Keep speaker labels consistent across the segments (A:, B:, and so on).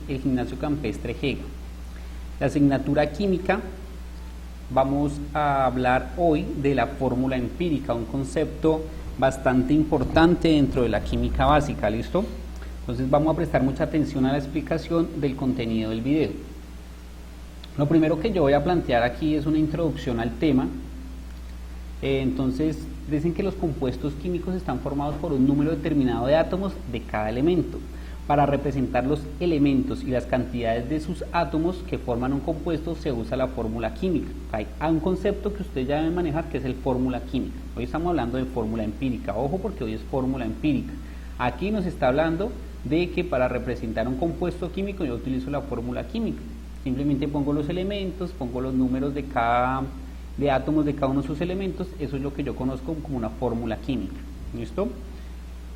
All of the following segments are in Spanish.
A: el Gimnasio Campestre GEGA. La asignatura química, vamos a hablar hoy de la fórmula empírica, un concepto bastante importante dentro de la química básica, ¿listo? Entonces vamos a prestar mucha atención a la explicación del contenido del video. Lo primero que yo voy a plantear aquí es una introducción al tema. Entonces dicen que los compuestos químicos están formados por un número determinado de átomos de cada elemento. Para representar los elementos y las cantidades de sus átomos que forman un compuesto se usa la fórmula química. Hay un concepto que ustedes ya deben manejar, que es el fórmula química. Hoy estamos hablando de fórmula empírica, ojo, porque hoy es fórmula empírica. Aquí nos está hablando de que para representar un compuesto químico yo utilizo la fórmula química. Simplemente pongo los elementos, pongo los números de átomos de cada uno de sus elementos. Eso es lo que yo conozco como una fórmula química. ¿Listo?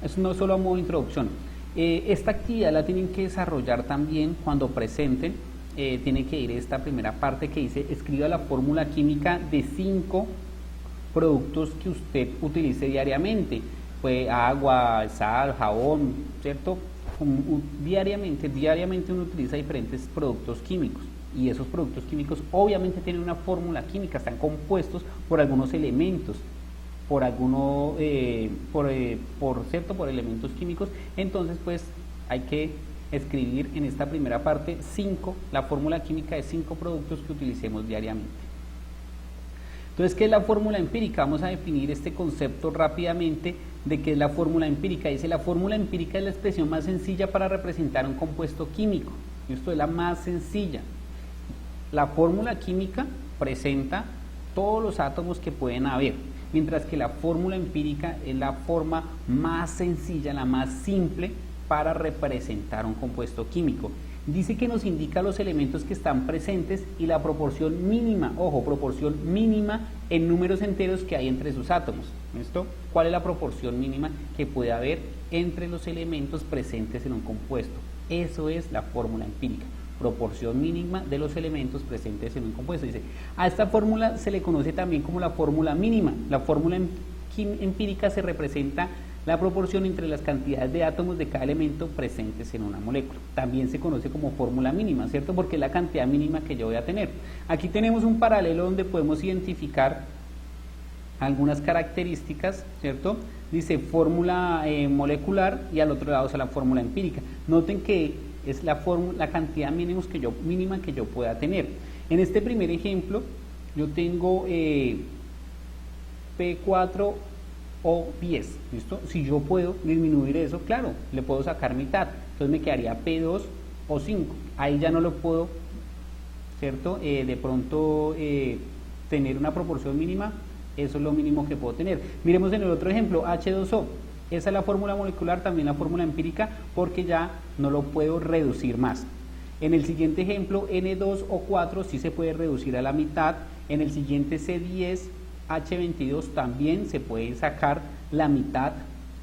A: Eso no es solo a modo de introducción. Esta actividad la tienen que desarrollar también cuando presenten. Tiene que ir esta primera parte que dice: escriba la fórmula química de 5 productos que usted utilice diariamente. Pues agua, sal, jabón, ¿cierto? Diariamente uno utiliza diferentes productos químicos, y esos productos químicos obviamente tienen una fórmula química, están compuestos por algunos elementos, por elementos químicos. Entonces pues hay que escribir en esta primera parte la fórmula química de 5 productos que utilicemos diariamente. Entonces, ¿qué es la fórmula empírica? Vamos a definir este concepto rápidamente de qué es la fórmula empírica. Dice: la fórmula empírica es la expresión más sencilla para representar un compuesto químico. Esto es la más sencilla. La fórmula química presenta todos los átomos que pueden haber, mientras que la fórmula empírica es la forma más sencilla, la más simple para representar un compuesto químico. Dice que nos indica los elementos que están presentes y la proporción mínima, ojo, proporción mínima en números enteros que hay entre sus átomos. ¿Listo? ¿Cuál es la proporción mínima que puede haber entre los elementos presentes en un compuesto? Eso es la fórmula empírica, proporción mínima de los elementos presentes en un compuesto. Dice: a esta fórmula se le conoce también como la fórmula mínima. La fórmula empírica se representa la proporción entre las cantidades de átomos de cada elemento presentes en una molécula. También se conoce como fórmula mínima, ¿cierto? Porque es la cantidad mínima que yo voy a tener. Aquí tenemos un paralelo donde podemos identificar algunas características, ¿cierto? Dice fórmula molecular, y al otro lado está la fórmula empírica. Noten que es la cantidad mínima que yo pueda tener. En este primer ejemplo yo tengo P4 o 10, ¿listo? Si yo puedo disminuir eso, claro, le puedo sacar mitad, entonces me quedaría P2 o 5, ahí ya no lo puedo, ¿cierto? De pronto tener una proporción mínima, eso es lo mínimo que puedo tener. Miremos en el otro ejemplo, H2O, esa es la fórmula molecular, también la fórmula empírica, porque ya no lo puedo reducir más. En el siguiente ejemplo, N2 o 4 sí se puede reducir a la mitad. En el siguiente C10, H22 también se puede sacar la mitad.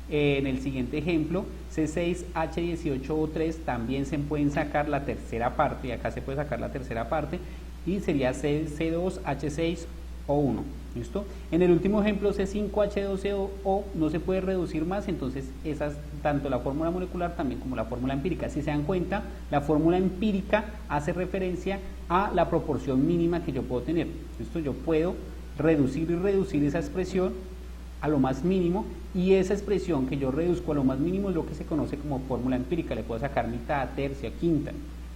A: En el siguiente ejemplo, C6, H18O3 también se pueden sacar la tercera parte, y acá se puede sacar la tercera parte, y sería C2, H6O1. ¿Listo? En el último ejemplo, C5, H12O no se puede reducir más, entonces tanto la fórmula molecular también como la fórmula empírica. Si se dan cuenta, la fórmula empírica hace referencia a la proporción mínima que yo puedo tener. ¿Listo? Yo puedo reducir esa expresión a lo más mínimo, y esa expresión que yo reduzco a lo más mínimo es lo que se conoce como fórmula empírica. Le puedo sacar mitad, tercia, quinta.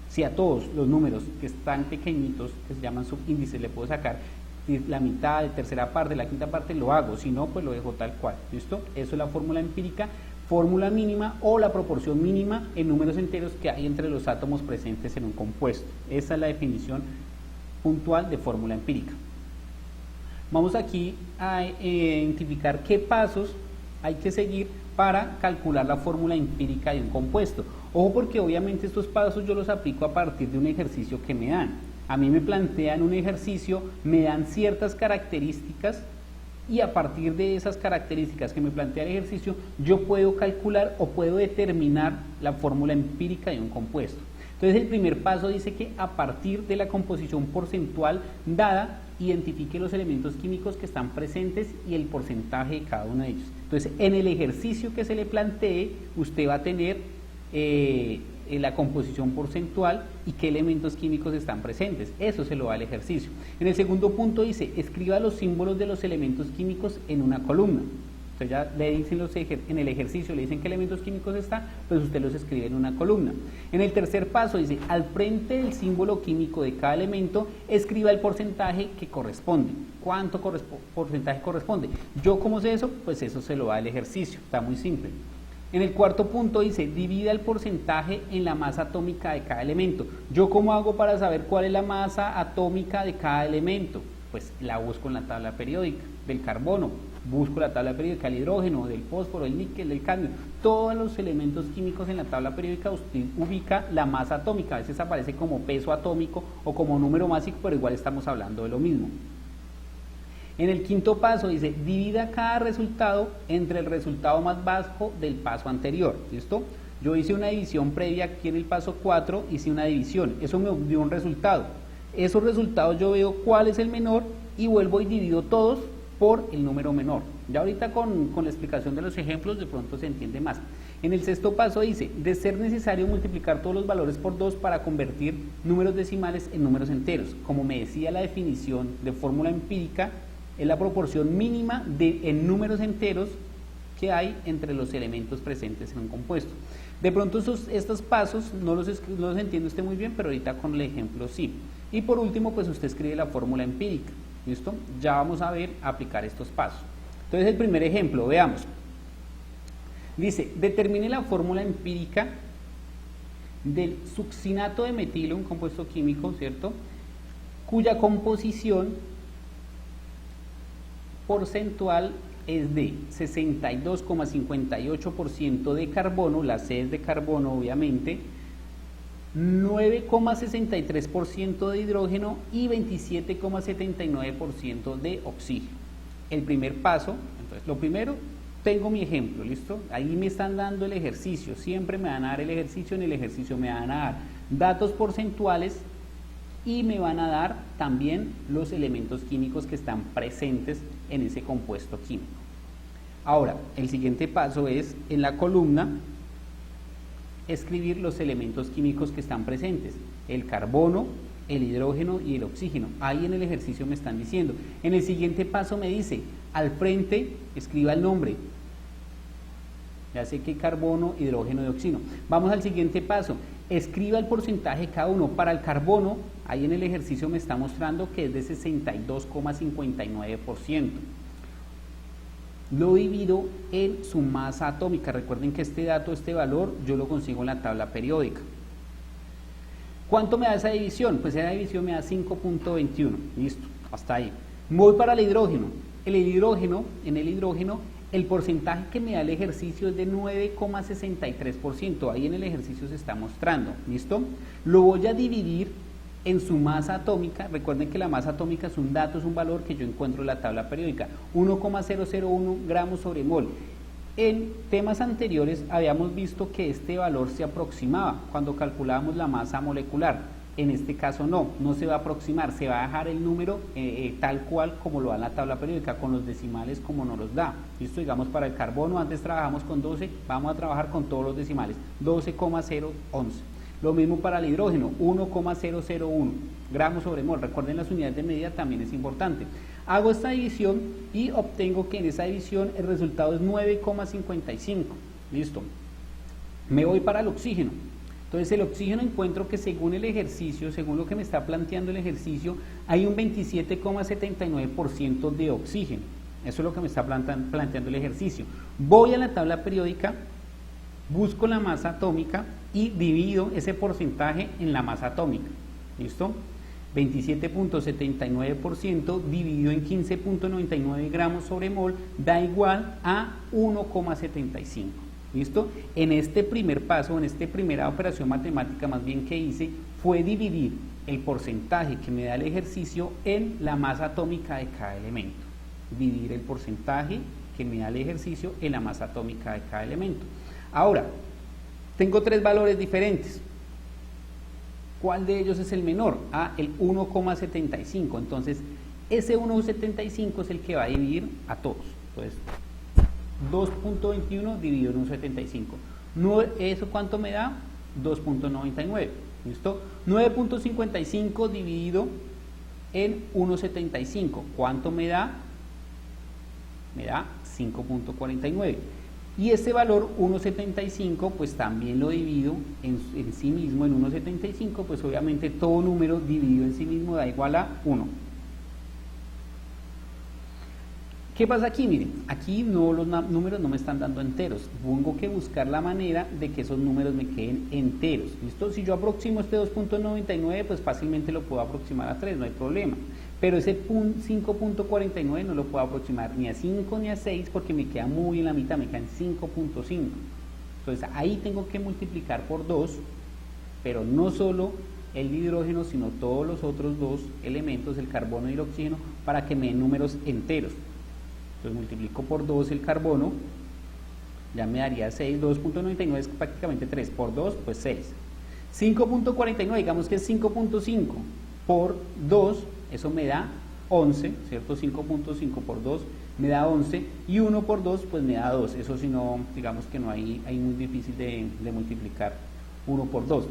A: Si a todos los números que están pequeñitos, que se llaman subíndices, le puedo sacar la mitad, la tercera parte, la quinta parte, lo hago. Si no, pues lo dejo tal cual. ¿Listo? Eso es la fórmula empírica, fórmula mínima o la proporción mínima en números enteros que hay entre los átomos presentes en un compuesto. Esa es la definición puntual de fórmula empírica. Vamos aquí a identificar qué pasos hay que seguir para calcular la fórmula empírica de un compuesto. Ojo, porque obviamente estos pasos yo los aplico a partir de un ejercicio que me dan. A mí me plantean un ejercicio, me dan ciertas características, y a partir de esas características que me plantea el ejercicio, yo puedo calcular o puedo determinar la fórmula empírica de un compuesto. Entonces el primer paso dice que a partir de la composición porcentual dada, identifique los elementos químicos que están presentes y el porcentaje de cada uno de ellos. Entonces, en el ejercicio que se le plantee, usted va a tener la composición porcentual y qué elementos químicos están presentes. Eso se lo da el ejercicio. En el segundo punto dice, escriba los símbolos de los elementos químicos en una columna. Entonces ya le dicen en el ejercicio, le dicen qué elementos químicos están, pues usted los escribe en una columna. En el tercer paso dice, al frente del símbolo químico de cada elemento, escriba el porcentaje que corresponde. ¿Cuánto porcentaje corresponde? ¿Yo cómo sé eso? Pues eso se lo da el ejercicio, está muy simple. En el cuarto punto dice, divida el porcentaje en la masa atómica de cada elemento. ¿Yo cómo hago para saber cuál es la masa atómica de cada elemento? Pues la busco en la tabla periódica del carbono, busco la tabla periódica del hidrógeno, del fósforo, del níquel, del cadmio. Todos los elementos químicos en la tabla periódica usted ubica la masa atómica. A veces aparece como peso atómico o como número másico, pero igual estamos hablando de lo mismo. En el quinto paso dice, divida cada resultado entre el resultado más bajo del paso anterior. ¿Listo? Yo hice una división previa aquí en el paso 4, hice una división. Eso me dio un resultado. Esos resultados yo veo cuál es el menor y vuelvo y divido todos por el número menor. Ya ahorita con la explicación de los ejemplos de pronto se entiende más. En el sexto paso dice, de ser necesario multiplicar todos los valores por 2 para convertir números decimales en números enteros. Como me decía la definición de fórmula empírica, es la proporción mínima en números enteros que hay entre los elementos presentes en un compuesto. De pronto estos pasos no los entiende usted muy bien, pero ahorita con el ejemplo sí. Y por último, pues usted escribe la fórmula empírica. ¿Listo? Ya vamos a ver aplicar estos pasos. Entonces el primer ejemplo, veamos. Dice, determine la fórmula empírica del succinato de metilo, un compuesto químico, ¿cierto? Cuya composición porcentual es de 62,58% de carbono, la C es de carbono obviamente, 9,63% de hidrógeno y 27,79% de oxígeno. El primer paso, entonces lo primero, tengo mi ejemplo, ¿listo? Ahí me están dando el ejercicio, siempre me van a dar el ejercicio, en el ejercicio me van a dar datos porcentuales y me van a dar también los elementos químicos que están presentes en ese compuesto químico. Ahora, el siguiente paso es, en la columna, escribir los elementos químicos que están presentes, el carbono, el hidrógeno y el oxígeno. Ahí en el ejercicio me están diciendo. En el siguiente paso me dice, al frente, escriba el nombre. Ya sé que carbono, hidrógeno y oxígeno. Vamos al siguiente paso. Escriba el porcentaje cada uno. Para el carbono, ahí en el ejercicio me está mostrando que es de 62,59%. Lo divido en su masa atómica. Recuerden que este dato, este valor, yo lo consigo en la tabla periódica. ¿Cuánto me da esa división? Pues esa división me da 5.21. Listo, hasta ahí. Voy para el hidrógeno. En el hidrógeno, el porcentaje que me da el ejercicio es de 9,63%. Ahí en el ejercicio se está mostrando. ¿Listo? Lo voy a dividir en su masa atómica. Recuerden que la masa atómica es un dato, es un valor que yo encuentro en la tabla periódica. 1,001 gramos sobre mol. En temas anteriores habíamos visto que este valor se aproximaba cuando calculábamos la masa molecular. En este caso no se va a aproximar, se va a dejar el número tal cual como lo da en la tabla periódica, con los decimales como nos los da. Listo, digamos para el carbono antes trabajamos con 12, vamos a trabajar con todos los decimales, 12,011. Lo mismo para el hidrógeno, 1,001 gramos sobre mol. Recuerden, las unidades de medida también es importante. Hago esta división y obtengo que en esa división el resultado es 9,55. Listo. Me voy para el oxígeno. Entonces el oxígeno encuentro que según el ejercicio, según lo que me está planteando el ejercicio, hay un 27,79% de oxígeno. Eso es lo que me está planteando el ejercicio. Voy a la tabla periódica, busco la masa atómica y divido ese porcentaje en la masa atómica. ¿Listo? 27,79% dividido en 15,99 gramos sobre mol da igual a 1,75. ¿Listo? En este primer paso, en esta primera operación matemática más bien que hice, fue dividir el porcentaje que me da el ejercicio en la masa atómica de cada elemento. Dividir el porcentaje que me da el ejercicio en la masa atómica de cada elemento. Ahora, tengo tres valores diferentes. ¿Cuál de ellos es el menor? El 1,75. Entonces, ese 1,75 es el que va a dividir a todos. Entonces, 2.21 dividido en 1,75. ¿Eso cuánto me da? 2.99. ¿Listo? 9.55 dividido en 1.75. ¿Cuánto me da? Me da 5.49. Y este valor 1.75 pues también lo divido en sí mismo en 1.75, pues obviamente todo número dividido en sí mismo da igual a 1. ¿Qué pasa aquí? Miren, aquí los números no me están dando enteros. Tengo que buscar la manera de que esos números me queden enteros. ¿Listo? Si yo aproximo este 2.99, pues fácilmente lo puedo aproximar a 3, no hay problema. Pero ese 5.49 no lo puedo aproximar ni a 5 ni a 6 porque me queda muy en la mitad, me quedan 5.5. Entonces ahí tengo que multiplicar por 2, pero no solo el hidrógeno, sino todos los otros dos elementos, el carbono y el oxígeno, para que me den números enteros. Entonces multiplico por 2 el carbono, ya me daría 6, 2.99 es prácticamente 3, por 2 pues 6. 5.49, digamos que es 5.5 por 2, eso me da 11, ¿cierto? 5.5 por 2 me da 11 y 1 por 2 pues me da 2, eso si no, digamos que no hay muy difícil de multiplicar 1 por 2.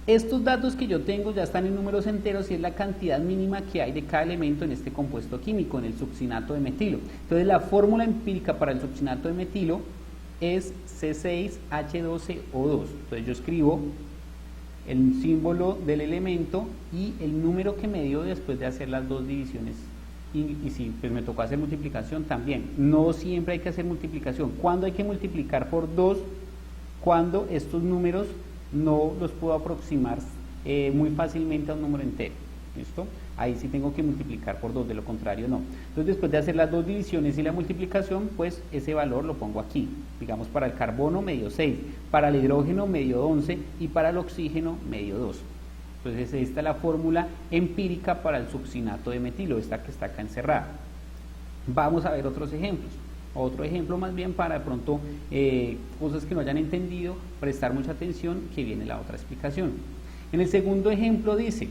A: Estos datos que yo tengo ya están en números enteros y es la cantidad mínima que hay de cada elemento en este compuesto químico, en el succinato de metilo. Entonces la fórmula empírica para el succinato de metilo es C6H12O2. Entonces yo escribo el símbolo del elemento y el número que me dio después de hacer las dos divisiones. Y si pues me tocó hacer multiplicación también. No siempre hay que hacer multiplicación. ¿Cuándo hay que multiplicar por 2? Cuando estos números no los puedo aproximar muy fácilmente a un número entero. ¿Listo? Ahí sí tengo que multiplicar por 2, de lo contrario no. Entonces después de hacer las dos divisiones y la multiplicación, pues ese valor lo pongo aquí. Digamos para el carbono me dio 6, para el hidrógeno me dio 11 y para el oxígeno me dio 2. Entonces esta es la fórmula empírica para el succinato de metilo, esta que está acá encerrada. Vamos a ver otros ejemplos. Otro ejemplo más bien para de pronto cosas que no hayan entendido, prestar mucha atención, que viene la otra explicación. En el segundo ejemplo dice: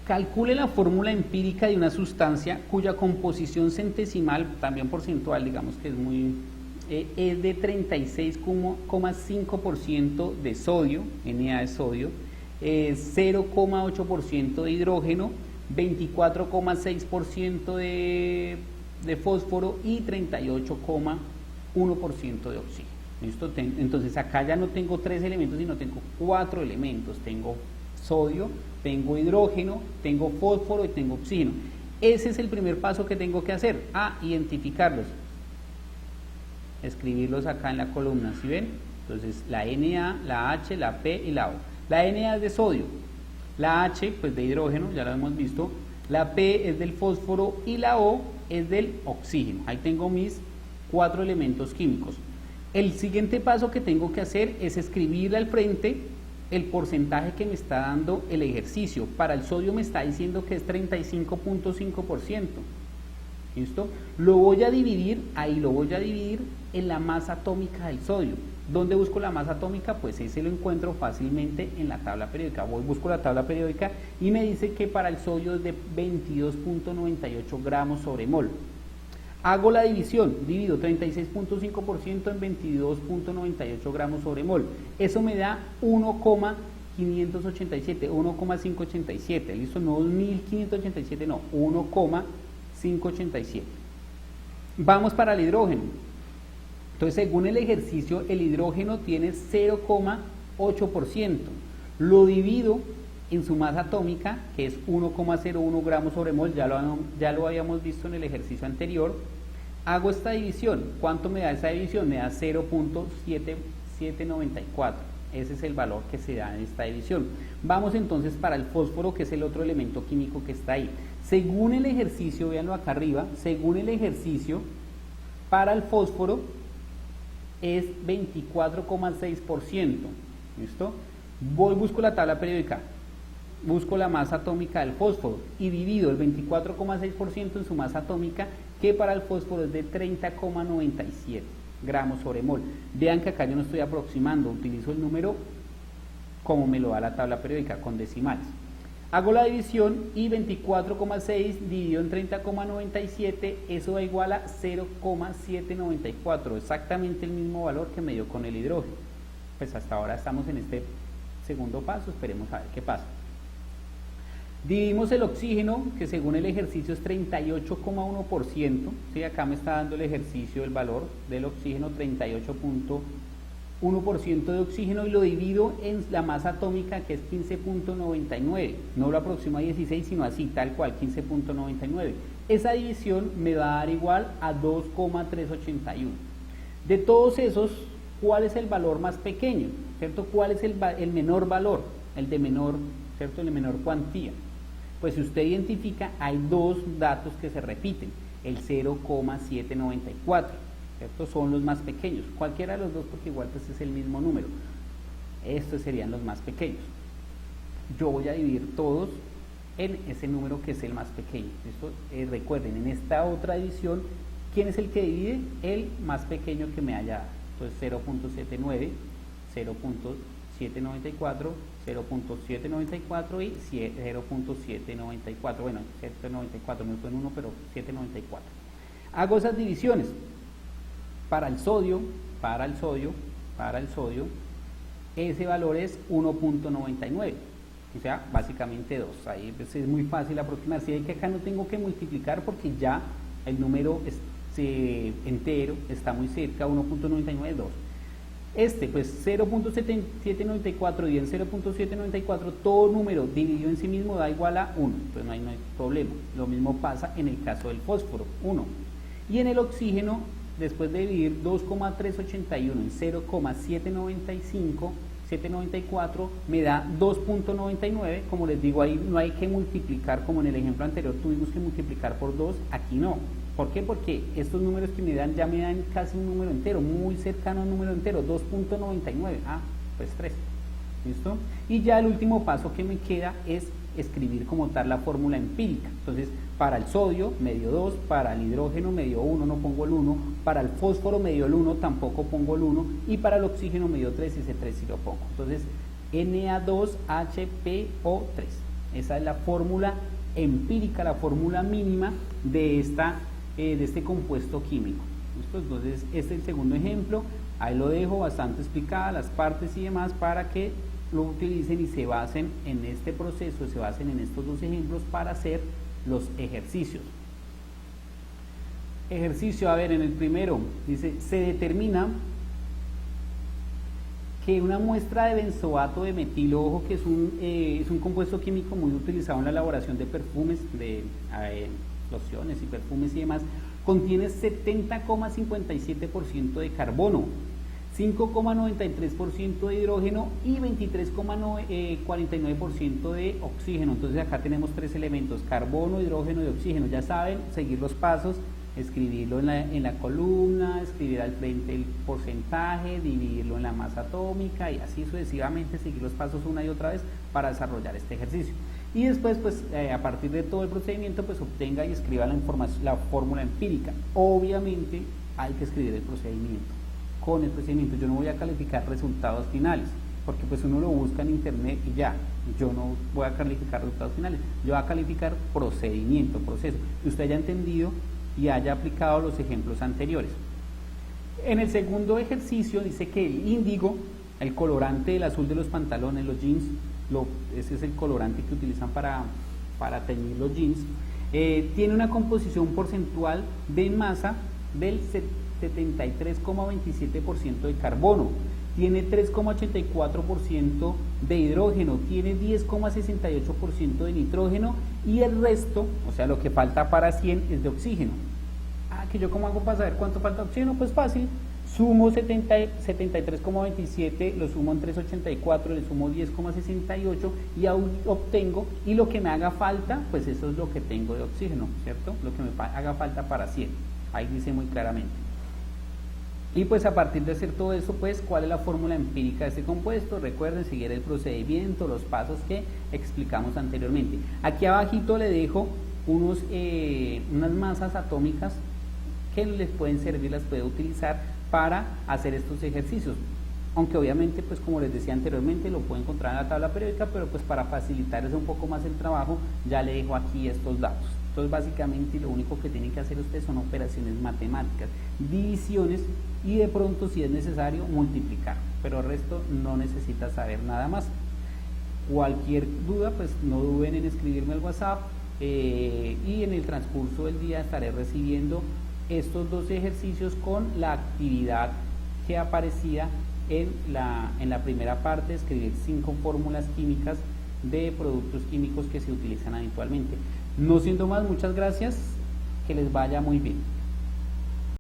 A: calcule la fórmula empírica de una sustancia cuya composición centesimal, también porcentual, digamos que es de 36,5% de sodio, Na es sodio, 0,8% de hidrógeno, 24,6% de fósforo y 38,1% de oxígeno. ¿Listo? Entonces acá ya no tengo 3 elementos, sino tengo 4 elementos. Tengo sodio, tengo hidrógeno, tengo fósforo y tengo oxígeno. Ese es el primer paso que tengo que hacer, identificarlos. Escribirlos acá en la columna, ¿sí ven? Entonces la Na, la H, la P y la O. La Na es de sodio, la H pues de hidrógeno, ya lo hemos visto, la P es del fósforo y la O es del oxígeno. Ahí tengo mis 4 elementos químicos. El siguiente paso que tengo que hacer es escribirle al frente el porcentaje que me está dando el ejercicio. Para el sodio me está diciendo que es 35.5%. ¿Listo? Lo voy a dividir en la masa atómica del sodio. ¿Dónde busco la masa atómica? Pues ese lo encuentro fácilmente en la tabla periódica. Busco la tabla periódica y me dice que para el sodio es de 22.98 gramos sobre mol. Hago la división, divido 36.5% en 22.98 gramos sobre mol. Eso me da 1,587, 1,587. ¿Listo? No 1587, no, 1,587. Vamos para el hidrógeno. Entonces, según el ejercicio, el hidrógeno tiene 0,8%. Lo divido en su masa atómica, que es 1,01 gramos sobre mol, ya lo habíamos visto en el ejercicio anterior. Hago esta división. ¿Cuánto me da esa división? Me da 0.7794. Ese es el valor que se da en esta división. Vamos entonces para el fósforo, que es el otro elemento químico que está ahí. Según el ejercicio, véanlo acá arriba, según el ejercicio, para el fósforo es 24,6%. ¿Listo? Busco la tabla periódica, busco la masa atómica del fósforo y divido el 24,6% en su masa atómica, que para el fósforo es de 30,97 gramos sobre mol. Vean que acá yo no estoy aproximando, utilizo el número como me lo da la tabla periódica, con decimales. Hago la división y 24,6 dividido en 30,97, eso da igual a 0,794, exactamente el mismo valor que me dio con el hidrógeno. Pues hasta ahora estamos en este segundo paso, esperemos a ver qué pasa. Dividimos el oxígeno, que según el ejercicio es 38,1%, ¿sí? Acá me está dando el ejercicio el valor del oxígeno, 38,1% de oxígeno, y lo divido en la masa atómica, que es 15,99, no lo aproximo a 16, sino así, tal cual, 15,99. Esa división me va a dar igual a 2,381. De todos esos, ¿cuál es el valor más pequeño? ¿Cierto? ¿Cuál es el menor valor? El de menor, ¿cierto? El de menor cuantía. Pues si usted identifica, hay dos datos que se repiten, el 0,794, ¿cierto? Son los más pequeños, cualquiera de los dos, porque igual pues es el mismo número. Estos serían los más pequeños. Yo voy a dividir todos en ese número que es el más pequeño. Esto, recuerden, en esta otra división, ¿quién es el que divide? El más pequeño que me haya dado. Entonces 0,79, 0,794, 0,794 y 0,794. Bueno, 794 me fue en 1, pero 794. Hago esas divisiones. Para el sodio, ese valor es 1,99. O sea, básicamente 2. Ahí pues, es muy fácil aproximar. Si hay que acá no tengo que multiplicar porque ya el número entero está muy cerca, 1,99, 2. Pues 0,794 y en 0,794, todo número dividido en sí mismo da igual a 1, entonces no hay problema. Lo mismo pasa en el caso del fósforo, 1. Y en el oxígeno, después de dividir 2,381 en 0,794, me da 2,99. Como les digo, ahí no hay que multiplicar, como en el ejemplo anterior tuvimos que multiplicar por 2, aquí no. ¿Por qué? Porque estos números que me dan ya me dan casi un número entero, muy cercano a un número entero, 2,99. Pues 3. ¿Listo? Y ya el último paso que me queda es escribir como tal la fórmula empírica. Entonces, para el sodio me dio 2, para el hidrógeno me dio 1, no pongo el 1, para el fósforo me dio el 1, tampoco pongo el 1, y para el oxígeno me dio 3, y ese 3 sí lo pongo. Entonces, Na2HPO3. Esa es la fórmula empírica, la fórmula mínima de este compuesto químico. Entonces, este es el segundo ejemplo. Ahí lo dejo bastante explicada, las partes y demás, para que lo utilicen y se basen en este proceso, se basen en estos dos ejemplos para hacer los ejercicios. Ejercicio, a ver, en el primero, dice, se determina que una muestra de benzoato de metilo, ojo que es un compuesto químico muy utilizado en la elaboración de perfumes, de lociones y perfumes y demás, contiene 70,57% de carbono, 5,93% de hidrógeno y 23,49% de oxígeno. Entonces acá tenemos tres elementos, carbono, hidrógeno y oxígeno. Ya saben, seguir los pasos, escribirlo en la columna, escribir al frente el porcentaje, dividirlo en la masa atómica y así sucesivamente, seguir los pasos una y otra vez para desarrollar este ejercicio. Y después, pues, a partir de todo el procedimiento, pues obtenga y escriba la fórmula empírica. Obviamente hay que escribir el procedimiento. Con el procedimiento yo no voy a calificar resultados finales, porque pues uno lo busca en internet y ya, yo no voy a calificar resultados finales, yo voy a calificar procedimiento, proceso, que usted haya entendido y haya aplicado los ejemplos anteriores. En el segundo ejercicio dice que el índigo, el colorante del azul de los pantalones, los jeans, ese es el colorante que utilizan para teñir los jeans, tiene una composición porcentual de masa del 73,27% de carbono, tiene 3,84% de hidrógeno, tiene 10,68% de nitrógeno y el resto, o sea lo que falta para 100 es de oxígeno. ¿Que yo cómo hago para saber cuánto falta de oxígeno? Pues fácil, sumo 73,27, lo sumo en 3,84, le sumo 10,68 y obtengo, y lo que me haga falta, pues eso es lo que tengo de oxígeno, ¿cierto? Lo que me haga falta para 100, ahí dice muy claramente. Y pues a partir de hacer todo eso, pues ¿cuál es la fórmula empírica de este compuesto? Recuerden seguir el procedimiento, los pasos que explicamos anteriormente. Aquí abajito le dejo unas masas atómicas que les pueden servir, las puede utilizar para hacer estos ejercicios. aunque obviamente pues como les decía anteriormente lo puede encontrar en la tabla periódica, pero pues para facilitarles un poco más el trabajo ya le dejo aquí estos datos. Entonces básicamente lo único que tienen que hacer ustedes son operaciones matemáticas, divisiones y de pronto si es necesario multiplicar, pero el resto no necesita saber nada más. Cualquier duda pues no duden en escribirme al WhatsApp y en el transcurso del día estaré recibiendo estos 2 ejercicios con la actividad que aparecía en la primera parte, escribir 5 fórmulas químicas de productos químicos que se utilizan habitualmente. No siendo más, muchas gracias, que les vaya muy bien.